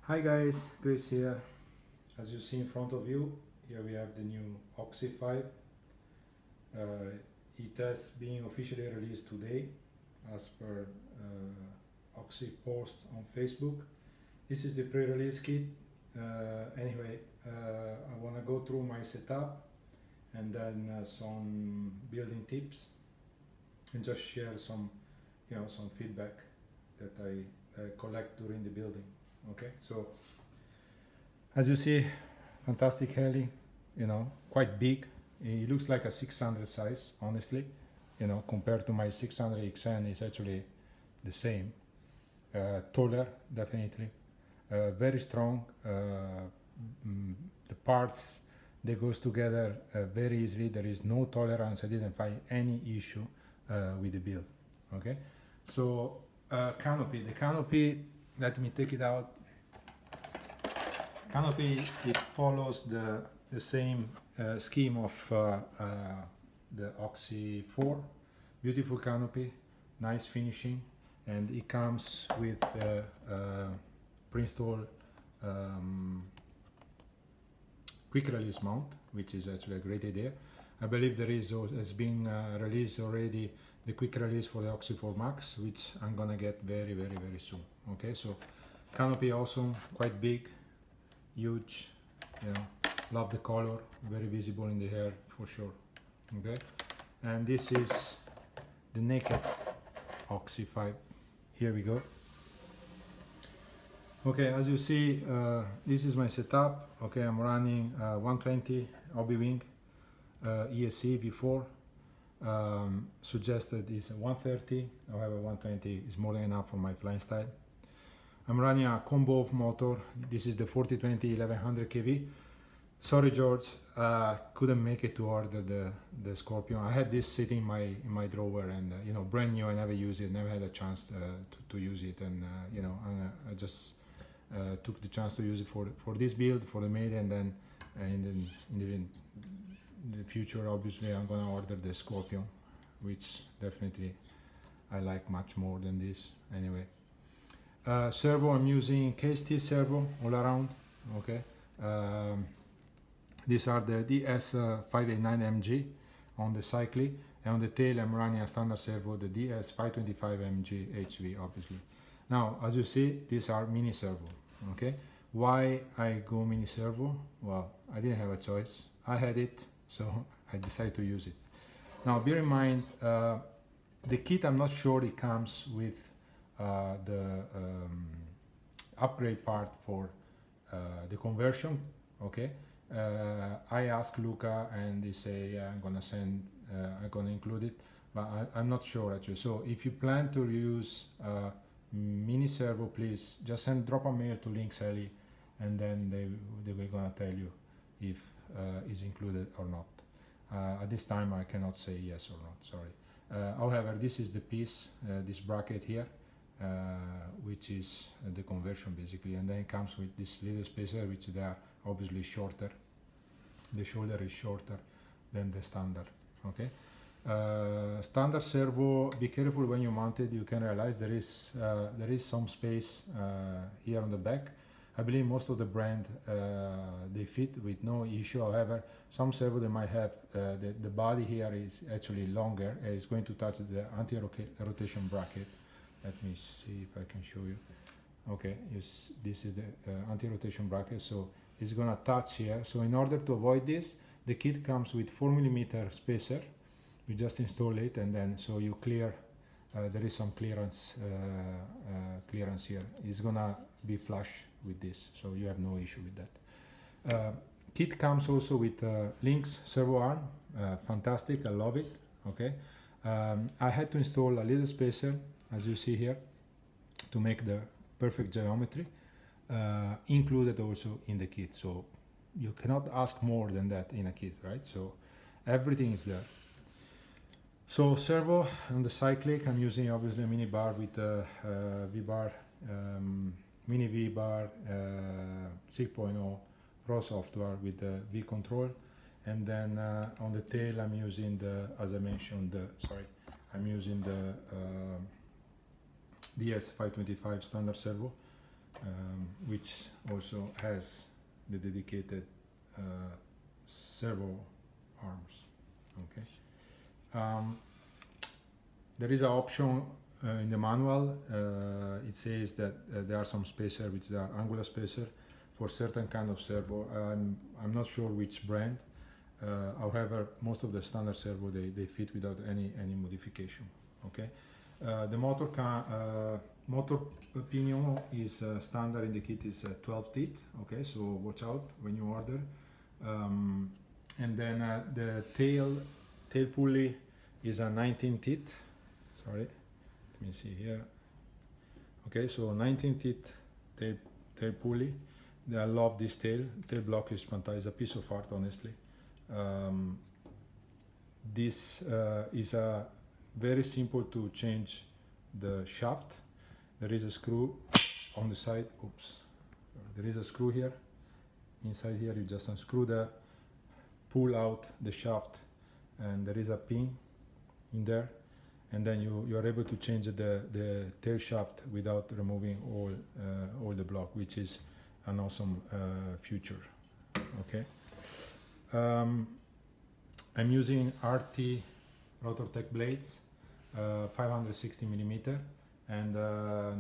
Hi guys, Chris here. As you see in front of you, here we have the new OXY5. It has been officially released today as per OXY post on Facebook. This is the pre-release kit. Anyway, I want to go through my setup and then some building tips and just share some feedback that I collect during the building. Okay, so as you see, fantastic heli, quite big. It looks like a 600 size, honestly, compared to my 600 XN. It's actually the same. Taller, definitely. Very strong. The parts, they goes together very easily. There is no tolerance. I didn't find any issue with the build. Okay, so Canopy. The Canopy, let me take it out. Canopy, it follows the same scheme of the OXY4. Beautiful canopy, nice finishing, and it comes with pre-installed quick release mount, which is actually a great idea. I believe there has been released already the quick release for the OXY4 Max, which I'm gonna get very, very, very soon. Okay, so canopy awesome, quite big, huge, love the color, very visible in the hair for sure. Okay, and this is the naked OXY5. Here we go. Okay, as you see, this is my setup. Okay, I'm running 120 Hobby Wing ESC V4. Suggested is 130, however 120 is more than enough for my flying style. I'm running a combo of motor. This is the 4020 1100 kV. Sorry George, couldn't make it to order the Scorpion. I had this sitting in my drawer, and brand new. I never used it, never had a chance to use it, and I just took the chance to use it for this build, for the maiden, and then in the future, obviously, I'm gonna order the Scorpion, which definitely I like much more than this. Anyway. Servo, I'm using KST servo all around. Okay, these are the DS589MG on the cyclic, and on the tail I'm running a standard servo, the DS525MG HV, obviously. Now, as you see, these are mini servo. Okay, why I go mini servo? Well, I didn't have a choice. I had it, so I decided to use it. Now, bear in mind, the kit, I'm not sure it comes with the upgrade part for the conversion. Okay, I asked Luca and they say, yeah, I'm gonna include it, but I'm not sure actually. So if you plan to use mini servo, please just drop a mail to Links Heli, and then they will gonna tell you if is included or not. At this time I cannot say yes or not, sorry. However, this is the piece, this bracket here, which is the conversion basically, and then it comes with this little spacer, which they are obviously shorter. The shoulder is shorter than the standard. Okay, standard servo, be careful when you mount it. You can realize there is some space here on the back. I believe most of the brand they fit with no issue. However, some servo they might have the body here is actually longer. It's going to touch the anti-rotation bracket. Let me see if I can show you. Okay, this is the anti-rotation bracket, so it's gonna touch here. So in order to avoid this, the kit comes with 4mm spacer. You just install it, and then so you clear. There is some clearance here. It's gonna be flush with this, so you have no issue with that. Kit comes also with Lynx servo arm. Fantastic, I love it. Okay, I had to install a little spacer, as you see here, to make the perfect geometry, included also in the kit. So you cannot ask more than that in a kit, right? So everything is there. So servo on the cyclic, I'm using obviously a mini bar with V-bar, mini V-bar 6.0 Pro software with the V control, and then on the tail I'm using as I mentioned, I'm using the DS525 standard servo. which also has the dedicated servo arms. Okay. There is an option in the manual. It says that there are some spacer which are angular spacer for certain kind of servo. I'm not sure which brand. However, most of the standard servo they fit without any modification. Okay. The motor pinion is standard in the kit is 12 teeth. Okay, so watch out when you order. And then the tail pulley is a 19 teeth. Sorry, let me see here. Okay, so 19 teeth tail pulley. I love this tail block is fantastic. It's a piece of art, honestly. This is a very simple to change the shaft. There is a screw on the side. Oops, there is a screw here. Inside here, you just unscrew the, pull out the shaft, and there is a pin in there, and then you are able to change the tail shaft without removing all the block, which is an awesome feature. Okay. I'm using RT Rotortech blades, 560 millimeter, and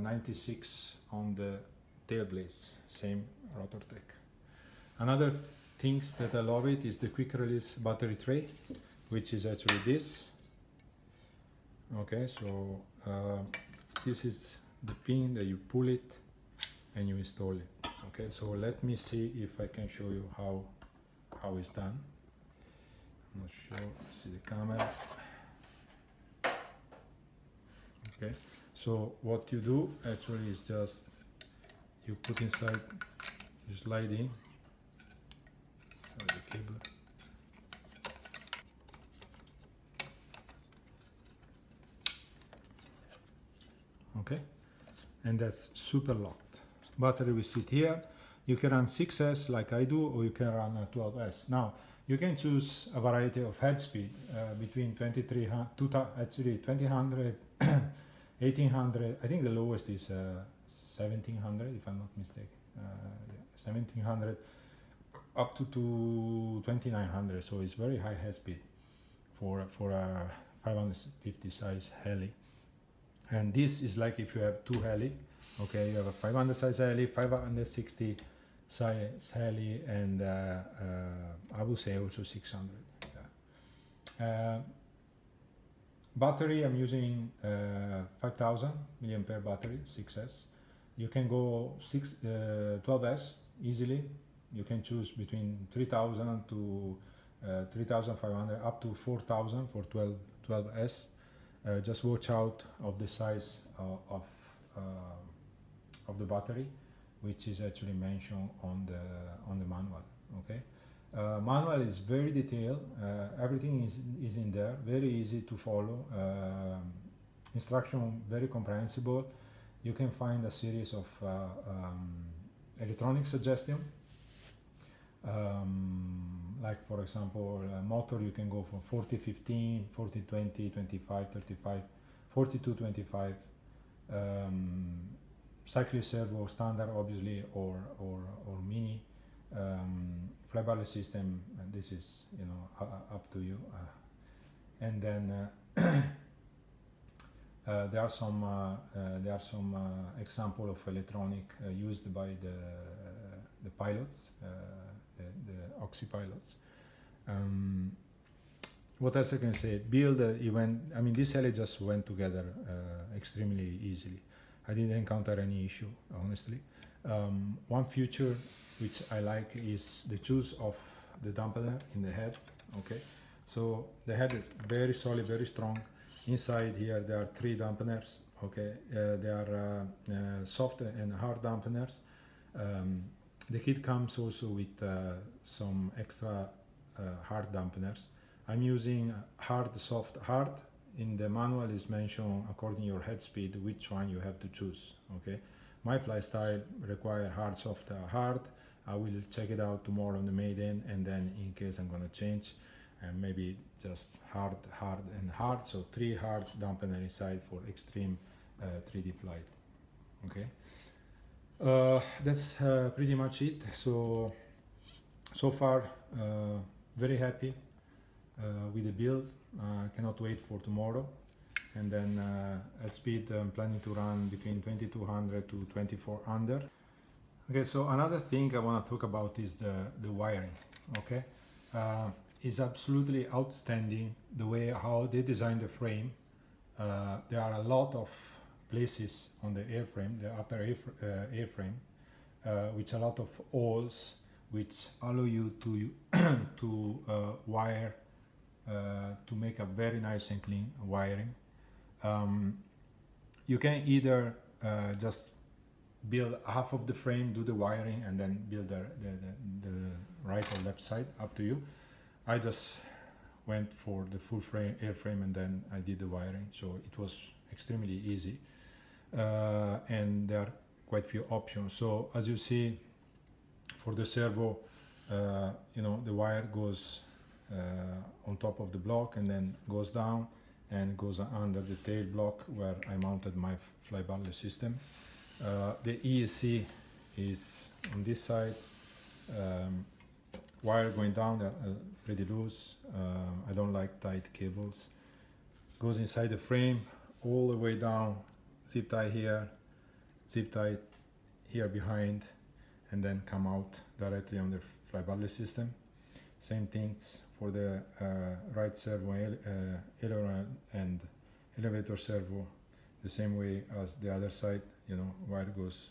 96 on the tail blades, same Rotortech. Another things that I love it is the quick release battery tray, which is actually this. Okay, so this is the pin that you pull it and you install it. Okay, so let me see if I can show you how it's done. I'm not sure. See the camera. Okay, so what you do actually is just you put inside, you slide in the cable. Okay, and that's super locked. Battery will sit here. You can run 6S like I do, or you can run a 12S. Now you can choose a variety of head speed between 2300, actually 2000, 1800. I think the lowest is 1700, if I'm not mistaken. Yeah, 1700 up to 2900. So it's very high head speed for a 550 size heli. And this is like if you have two heli. Okay, you have a 500 size heli, 560 size heli, and I would say also 600. Yeah. Battery, I'm using 5000 milliampere battery, 6S. You can go 12S easily. You can choose between 3000 to 3500 up to 4000 for 12S. Just watch out of the size of the battery, which is actually mentioned on the manual. Okay, manual is very detailed. Everything is in there, very easy to follow. Instruction very comprehensible. You can find a series of electronic suggestion. Like for example, motor you can go from 40-15, 40-20, 25-35, 42-25. Cyclist servo standard obviously, or mini. Fly barrel system, and this is up to you. And then there are some example of electronic used by the pilots, the OXY pilots. What else I can say? Build event. I mean, this heli just went together extremely easily. I didn't encounter any issue, honestly. One feature which I like is the choose of the dampener in the head. Okay, so the head is very solid, very strong. Inside here there are 3 dampeners. Okay, they are soft and hard dampeners. The kit comes also with some extra hard dampeners. I'm using hard, soft, hard. In the manual is mentioned according to your head speed which one you have to choose. Okay, my fly style require hard, soft, hard. I will check it out tomorrow on the maiden, and then in case I'm gonna change, and maybe just hard, hard, and hard. So 3 hard dampener inside for extreme 3D flight. Okay. That's pretty much it. So far, very happy with the build. Cannot wait for tomorrow. And then at speed, I'm planning to run between 2200 to 2400. Okay, so another thing I want to talk about is the wiring. Okay, it's absolutely outstanding the way how they designed the frame. There are a lot of places on the airframe, the upper airframe, which a lot of holes which allow you to to wire to make a very nice and clean wiring. You can either just build half of the frame, do the wiring, and then build the right or left side, up to you. I just went for the full frame airframe and then I did the wiring, so it was extremely easy. And there are quite few options. So as you see, for the servo, you know, the wire goes on top of the block and then goes down and goes under the tail block where I mounted my fly barrel system. The ESC is on this side. Wire going down, pretty loose. I don't like tight cables. Goes inside the frame all the way down, zip tie here, zip tie here behind, and then come out directly on the fly barrel system. Same things for the right servo aileron and elevator servo, the same way as the other side. You know, wire goes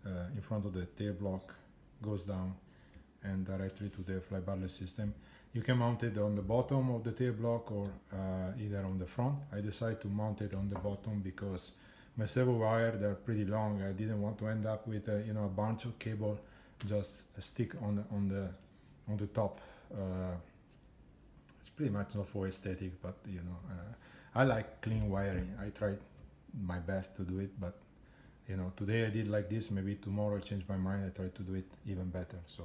in front of the tail block, goes down and directly to the fly barrel system. You can mount it on the bottom of the tail block or either on the front. I decided to mount it on the bottom because my servo wire, they're pretty long. I didn't want to end up with you know, a bunch of cable just stick on the top. It's pretty much not for aesthetic, but you know, I like clean wiring. I tried my best to do it, but you know, today I did like this, maybe tomorrow I change my mind, I try to do it even better. So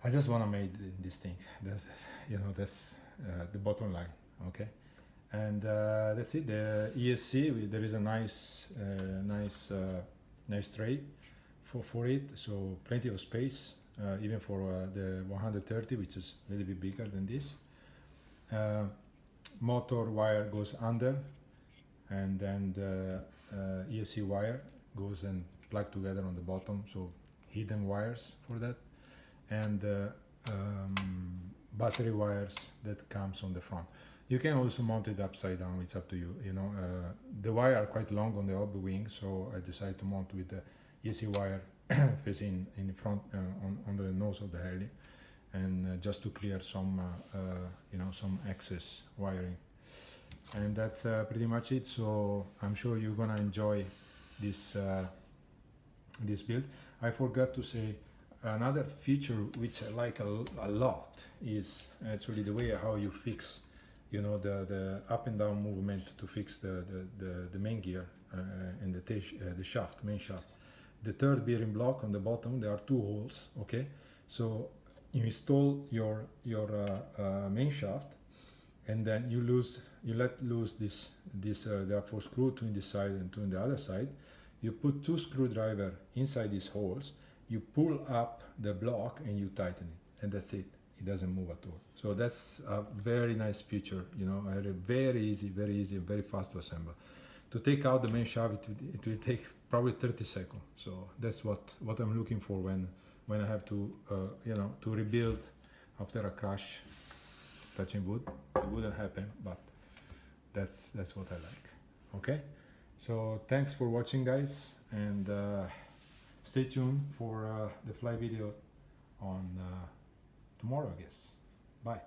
I just want to make this thing. That's, you know, that's the bottom line. Okay, and that's it. The ESC, there is a nice tray for it, so plenty of space, even for the 130, which is a little bit bigger than this. Motor wire goes under, and then the ESC wire goes and plugged together on the bottom, so hidden wires for that, and battery wires that comes on the front. You can also mount it upside down, it's up to you. You know, the wire are quite long on the upper wing, so I decided to mount with the ESC wire facing in front on the nose of the heli, and just to clear some you know, some excess wiring. And that's pretty much it. So I'm sure you're gonna enjoy this this build. I forgot to say another feature which I like a lot is actually the way how you fix, you know, the up and down movement to fix the main gear and the shaft, main shaft. The third bearing block on the bottom, there are two holes. Okay, so you install your main shaft, and then you let loose this there are 4 screws, 2 in this side and 2 in the other side. You put 2 screwdrivers inside these holes, you pull up the block and you tighten it, and that's it. It doesn't move at all. So that's a very nice feature, you know, very easy, very fast to assemble. To take out the main shaft, it will take probably 30 seconds. So that's what I'm looking for when I have to you know, to rebuild after a crash. Touching wood, it wouldn't happen, but that's what I like. Okay, so thanks for watching, guys, and stay tuned for the fly video on tomorrow, I guess. Bye.